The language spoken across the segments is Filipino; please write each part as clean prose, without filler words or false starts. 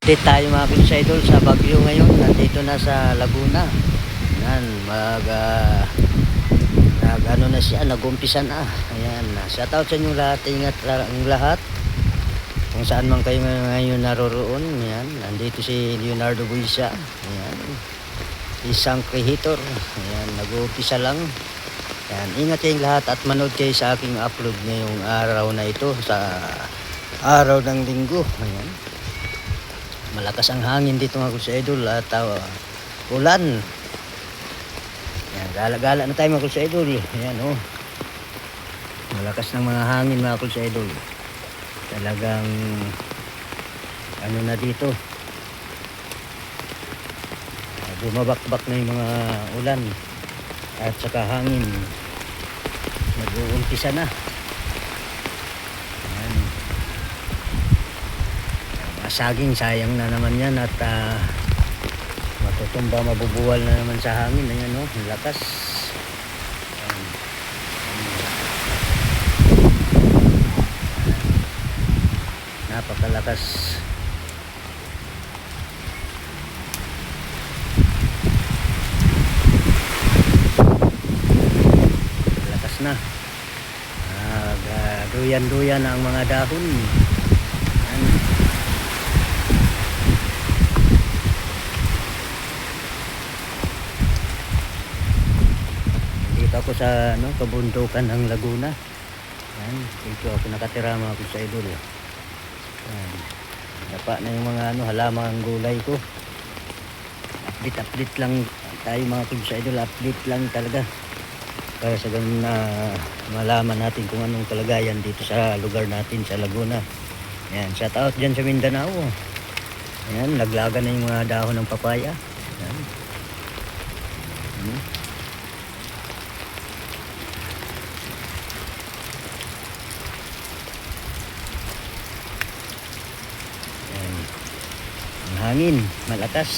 Update tayo mga Pinoy Idol sa Bagyo ngayon. Nandito na sa Laguna. Yan, ano na siya, nag-umpisa na. Ayan, shout out sa inyong lahat, ingat ang lahat. Kung saan man kayo ngayon naroroon, yan, nandito si Leonardo Buisa. Ayan, isang creator. Ayan, nag-umpisa lang. Ayan, ingat kayong lahat at manood kayo sa aking upload ngayong araw na ito, sa araw ng linggo. Ayan. Malakas ang hangin dito mga Kulsa Idol at ulan. Yan, gala-gala na tayo mga Kulsa Idol. Ayan, oh. Malakas ng mga hangin mga Kulsa Idol. Talagang ano na dito. Bumabakbak na yung mga ulan at saka hangin. Nag-uumpisa na. Saging, sayang na naman yan at matutumba, mabubuwal na naman sa hangin. Ayan, no? Ang lakas. Napakalakas. Lakas na. Duyan-duyan ang mga dahon. Ako sa kabundukan ng Laguna. Yan, dito ako nakatira mga Kulsa Idol. Yan, dapa na yung mga halamang gulay ko. Update lang tayo mga Kulsa Idol, update lang talaga para sa ganun na malaman natin kung anong kalagayan dito sa lugar natin sa Laguna. Yan, shout out dyan sa Mindanao. Yan, naglaga na yung mga dahon ng papaya. Yan. Hangin, malakas.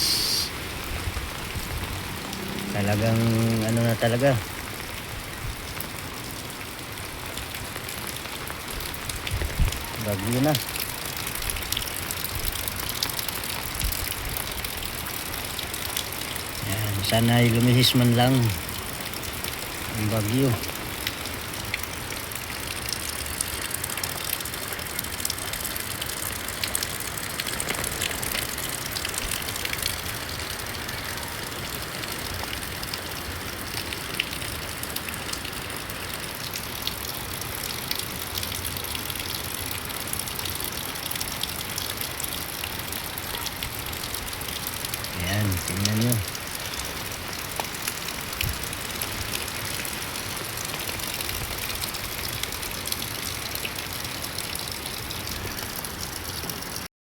Talagang ano na talaga. Bagyo na. Yan, sana ay lumihis man lang ang bagyo. Ayan, tingnan nyo.